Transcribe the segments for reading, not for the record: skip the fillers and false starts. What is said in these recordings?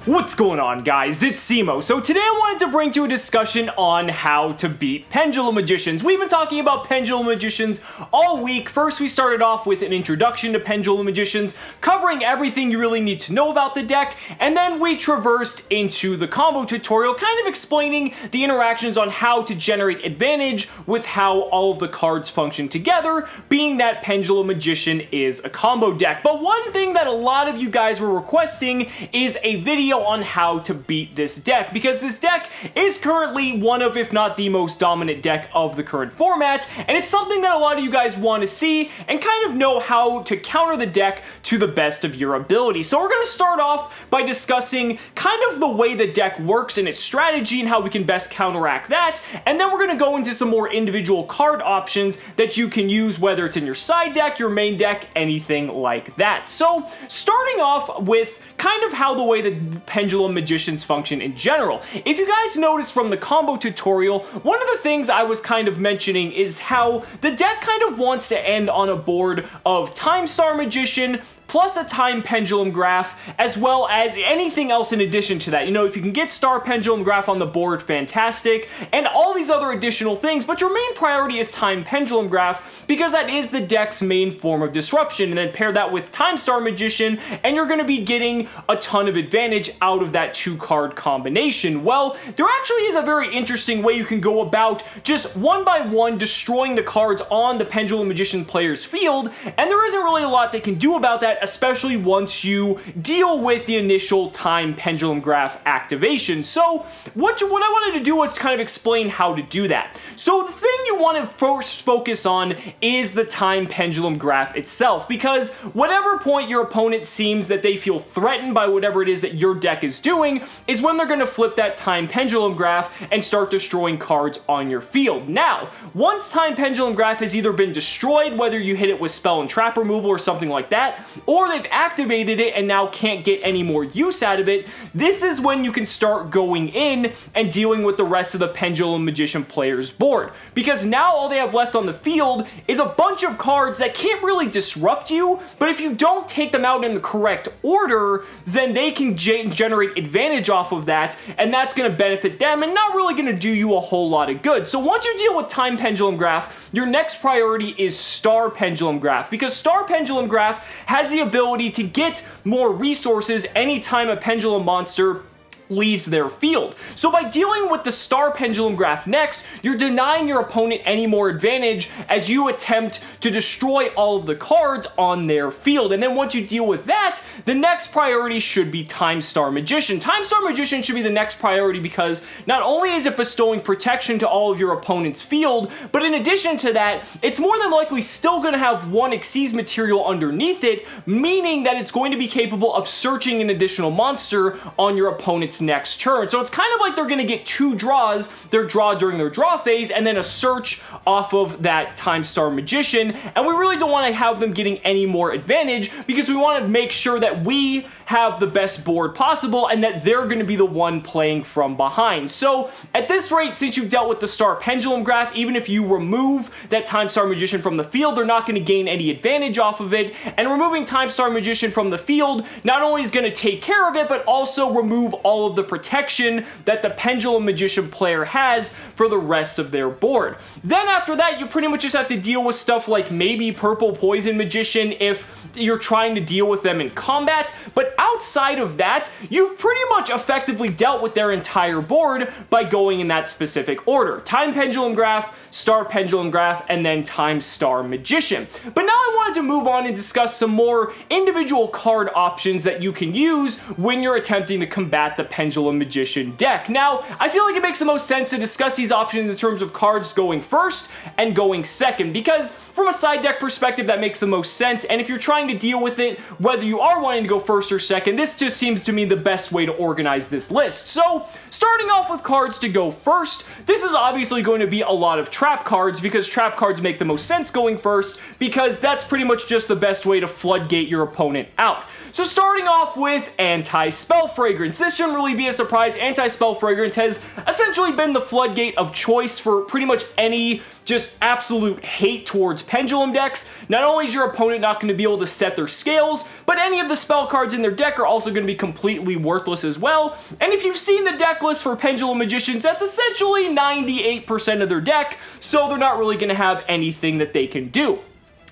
What's going on, guys? It's Cimo. So today I wanted to bring to a discussion on how to beat Pendulum Magicians. We've been talking about Pendulum Magicians all week. First, we started off with an introduction to Pendulum Magicians, covering everything you really need to know about the deck, and then we traversed into the combo tutorial, kind of explaining the interactions on how to generate advantage with how all of the cards function together, being that Pendulum Magician is a combo deck. But one thing that a lot of you guys were requesting is a video on how to beat this deck, because this deck is currently one of, if not the most dominant deck of the current format, and it's something that a lot of you guys want to see and kind of know how to counter the deck to the best of your ability. So we're going to start off by discussing kind of the way the deck works and its strategy and how we can best counteract that, and then we're going to go into some more individual card options that you can use, whether it's in your side deck, your main deck, anything like that. So starting off with kind of how the way the Pendulum Magicians function in general. If you guys noticed from the combo tutorial, one of the things I was kind of mentioning is how the deck kind of wants to end on a board of Time Star Magician, plus a Time Pendulum Graph, as well as anything else in addition to that. You know, if you can get Star Pendulum Graph on the board, fantastic, and all these other additional things, but your main priority is Time Pendulum Graph, because that is the deck's main form of disruption, and then pair that with Time Star Magician, and you're going to be getting a ton of advantage out of that two-card combination. Well, there actually is a very interesting way you can go about just one by one destroying the cards on the Pendulum Magician player's field, and there isn't really a lot they can do about that, especially once you deal with the initial Time Pendulum Graph activation. So what I wanted to do was kind of explain how to do that. So the thing you want to first focus on is the Time Pendulum Graph itself, because whatever point your opponent seems that they feel threatened by whatever it is that your deck is doing is when they're going to flip that Time Pendulum Graph and start destroying cards on your field. Now, once Time Pendulum Graph has either been destroyed, whether you hit it with spell and trap removal or something like that, or they've activated it and now can't get any more use out of it, this is when you can start going in and dealing with the rest of the Pendulum Magician player's board. Because now all they have left on the field is a bunch of cards that can't really disrupt you, but if you don't take them out in the correct order, then they can generate advantage off of that, and that's going to benefit them and not really going to do you a whole lot of good. So once you deal with Time Pendulum Graph, your next priority is Star Pendulum Graph, because Star Pendulum Graph has the ability to get more resources anytime a pendulum monster leaves their field. So by dealing with the Star Pendulum Graph next, you're denying your opponent any more advantage as you attempt to destroy all of the cards on their field. And then once you deal with that, the next priority should be Time Star Magician. Time Star Magician should be the next priority because not only is it bestowing protection to all of your opponent's field, but in addition to that, it's more than likely still going to have one Xyz material underneath it, meaning that it's going to be capable of searching an additional monster on your opponent's next turn. So it's kind of like they're going to get two draws, their draw during their draw phase, and then a search off of that Time Star Magician, and we really don't want to have them getting any more advantage because we want to make sure that we have the best board possible and that they're going to be the one playing from behind. So at this rate, since you've dealt with the Star Pendulum Graph, even if you remove that Time Star Magician from the field, they're not going to gain any advantage off of it, and removing Time Star Magician from the field not only is going to take care of it, but also remove all of the protection that the Pendulum Magician player has for the rest of their board. Then after that, you pretty much just have to deal with stuff like maybe Purple Poison Magician if you're trying to deal with them in combat, but outside of that, you've pretty much effectively dealt with their entire board by going in that specific order. Time Pendulum Graph, Star Pendulum Graph, and then Time Star Magician. But now I wanted to move on and discuss some more individual card options that you can use when you're attempting to combat the Pendulum Magician deck. Now, I feel like it makes the most sense to discuss these options in terms of cards going first and going second, because from a side deck perspective, that makes the most sense, and if you're trying to deal with it, whether you are wanting to go first or second, this just seems to me the best way to organize this list. So, starting off with cards to go first, this is obviously going to be a lot of trap cards, because trap cards make the most sense going first, because that's pretty pretty much just the best way to floodgate your opponent out. So starting off with Anti-Spell Fragrance. This shouldn't really be a surprise. Anti-Spell Fragrance has essentially been the floodgate of choice for pretty much any just absolute hate towards Pendulum decks. Not only is your opponent not going to be able to set their scales, but any of the spell cards in their deck are also going to be completely worthless as well. And if you've seen the deck list for Pendulum Magicians, that's essentially 98% of their deck, so they're not really going to have anything that they can do.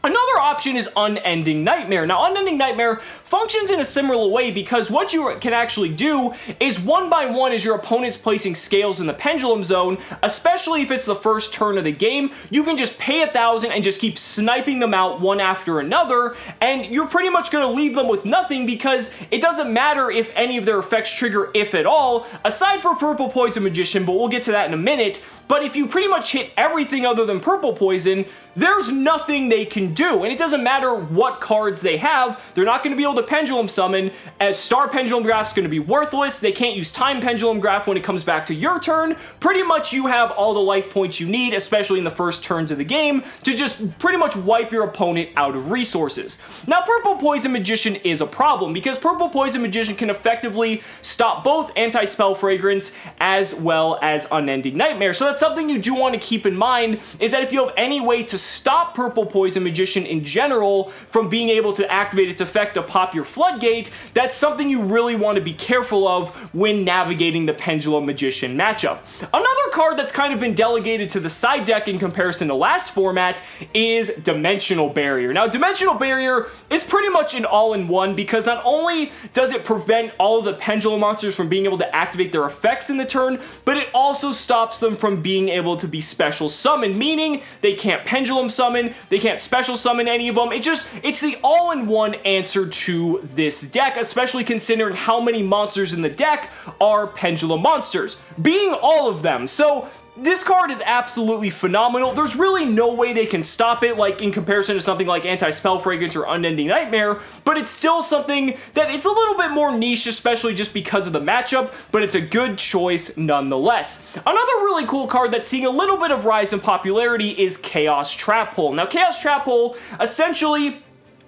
Another option is Unending Nightmare. Now, Unending Nightmare functions in a similar way because what you can actually do is one by one as your opponent's placing scales in the pendulum zone, especially if it's the first turn of the game, you can just pay 1,000 and just keep sniping them out one after another, and you're pretty much going to leave them with nothing because it doesn't matter if any of their effects trigger, if at all, aside for Purple Poison Magician, but we'll get to that in a minute. But if you pretty much hit everything other than Purple Poison, there's nothing they can do, and it doesn't matter what cards they have, they're not going to be able to Pendulum Summon, as Star Pendulum Graph's going to be worthless, they can't use Time Pendulum Graph when it comes back to your turn. Pretty much you have all the life points you need, especially in the first turns of the game, to just pretty much wipe your opponent out of resources. Now, Purple Poison Magician is a problem, because Purple Poison Magician can effectively stop both Anti-Spell Fragrance as well as Unending Nightmare, so that's something you do want to keep in mind, is that if you have any way to stop Purple Poison Magician in general from being able to activate its effect to pop your floodgate, that's something you really want to be careful of when navigating the Pendulum Magician matchup. Another card that's kind of been delegated to the side deck in comparison to last format is Dimensional Barrier. Now, Dimensional Barrier is pretty much an all-in-one because not only does it prevent all of the Pendulum monsters from being able to activate their effects in the turn, but it also stops them from being able to be special summoned, meaning they can't Pendulum Summon, they can't special summon any of them. It's the all-in-one answer to this deck, especially considering how many monsters in the deck are Pendulum monsters, being all of them. So this card is absolutely phenomenal. There's really no way they can stop it, like in comparison to something like Anti-Spell Fragrance or Unending Nightmare, but it's still something that it's a little bit more niche, especially just because of the matchup, but it's a good choice nonetheless. Another really cool card that's seeing a little bit of rise in popularity is Chaos Trap Hole. Now, Chaos Trap Hole essentially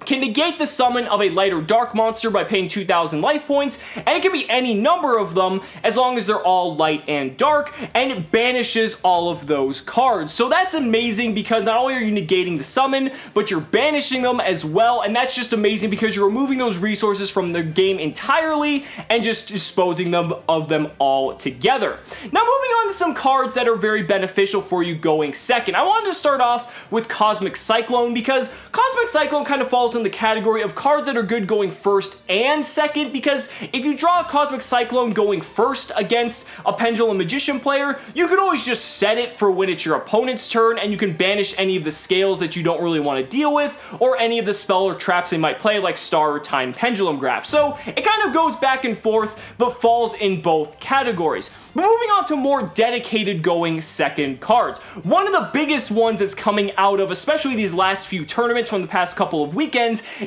can negate the summon of a light or dark monster by paying 2,000 life points, and it can be any number of them as long as they're all light and dark, and it banishes all of those cards. So that's amazing because not only are you negating the summon, but you're banishing them as well, and that's just amazing because you're removing those resources from the game entirely and just disposing of them all together. Now, moving on to some cards that are very beneficial for you going second. I wanted to start off with Cosmic Cyclone because Cosmic Cyclone kind of falls in the category of cards that are good going first and second, because if you draw a Cosmic Cyclone going first against a Pendulum Magician player, you can always just set it for when it's your opponent's turn, and you can banish any of the scales that you don't really want to deal with, or any of the spell or traps they might play, like Star or Time Pendulum Graph. So it kind of goes back and forth, but falls in both categories. But moving on to more dedicated going second cards. One of the biggest ones that's coming out of, especially these last few tournaments from the past couple of weekends,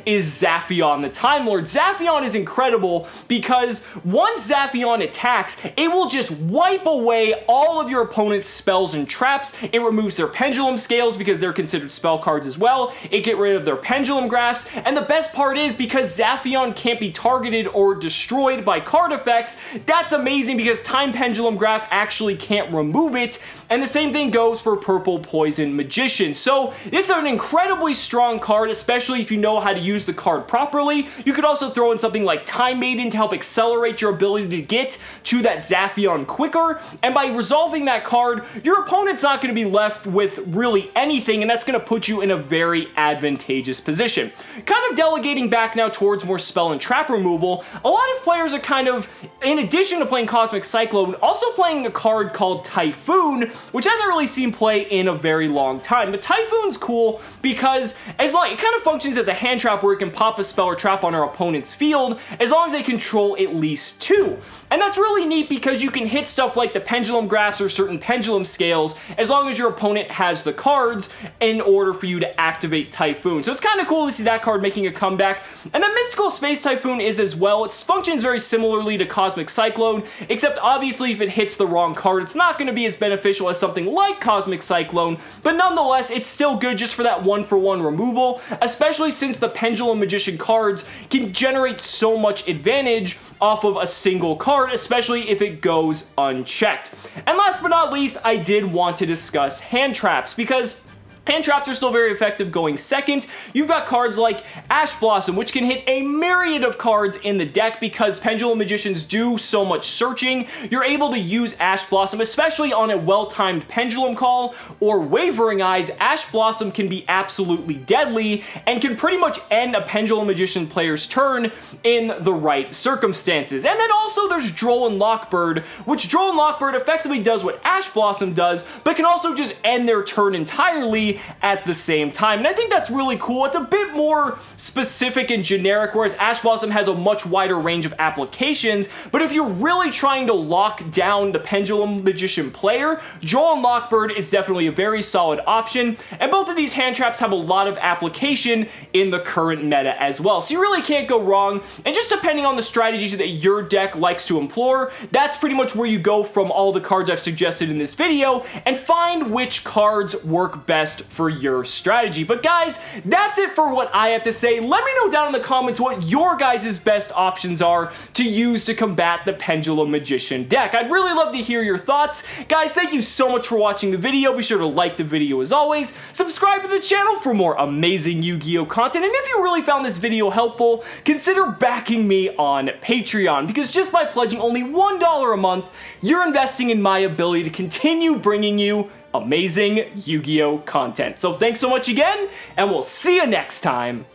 is Zaphion the Time Lord. Zaphion is incredible because once Zaphion attacks, it will just wipe away all of your opponent's spells and traps. It removes their pendulum scales because they're considered spell cards as well. It gets rid of their pendulum graphs, and the best part is because Zaphion can't be targeted or destroyed by card effects, that's amazing because Time Pendulum Graph actually can't remove it, and the same thing goes for Purple Poison Magician. So it's an incredibly strong card, especially if you know how to use the card properly. You could also throw in something like Time Maiden to help accelerate your ability to get to that Zaphion quicker, and by resolving that card, your opponent's not going to be left with really anything, and that's going to put you in a very advantageous position. Kind of delegating back now towards more spell and trap removal, a lot of players are kind of, in addition to playing Cosmic Cyclone, also playing a card called Typhoon, which hasn't really seen play in a very long time. But Typhoon's cool because it kind of functions as a hand trap where it can pop a spell or trap on our opponent's field as long as they control at least two. And that's really neat because you can hit stuff like the pendulum graphs or certain pendulum scales as long as your opponent has the cards in order for you to activate Typhoon. So it's kind of cool to see that card making a comeback. And then Mystical Space Typhoon is as well. It functions very similarly to Cosmic Cyclone, except obviously if it hits the wrong card, it's not going to be as beneficial as something like Cosmic Cyclone, but nonetheless, it's still good just for that one-for-one removal. possible, especially since the Pendulum Magician cards can generate so much advantage off of a single card, especially if it goes unchecked. And last but not least, I did want to discuss hand traps, because hand traps are still very effective going second. You've got cards like Ash Blossom, which can hit a myriad of cards in the deck because Pendulum Magicians do so much searching. You're able to use Ash Blossom, especially on a well-timed Pendulum Call or Wavering Eyes. Ash Blossom can be absolutely deadly and can pretty much end a Pendulum Magician player's turn in the right circumstances. And then also there's Droll and Lockbird, which Droll and Lockbird effectively does what Ash Blossom does, but can also just end their turn entirely at the same time. And I think that's really cool. It's a bit more specific and generic, whereas Ash Blossom has a much wider range of applications. But if you're really trying to lock down the Pendulum Magician player, Droll and Lockbird is definitely a very solid option. And both of these hand traps have a lot of application in the current meta as well. So you really can't go wrong. And just depending on the strategies that your deck likes to employ, that's pretty much where you go from all the cards I've suggested in this video and find which cards work best for your strategy. But guys, that's it for what I have to say. Let me know down in the comments what your guys' best options are to use to combat the Pendulum Magician deck. I'd really love to hear your thoughts. Guys, thank you so much for watching the video. Be sure to like the video as always. Subscribe to the channel for more amazing Yu-Gi-Oh content. And if you really found this video helpful, consider backing me on Patreon, because just by pledging only $1 a month, you're investing in my ability to continue bringing you amazing Yu-Gi-Oh content. So thanks so much again, and we'll see you next time.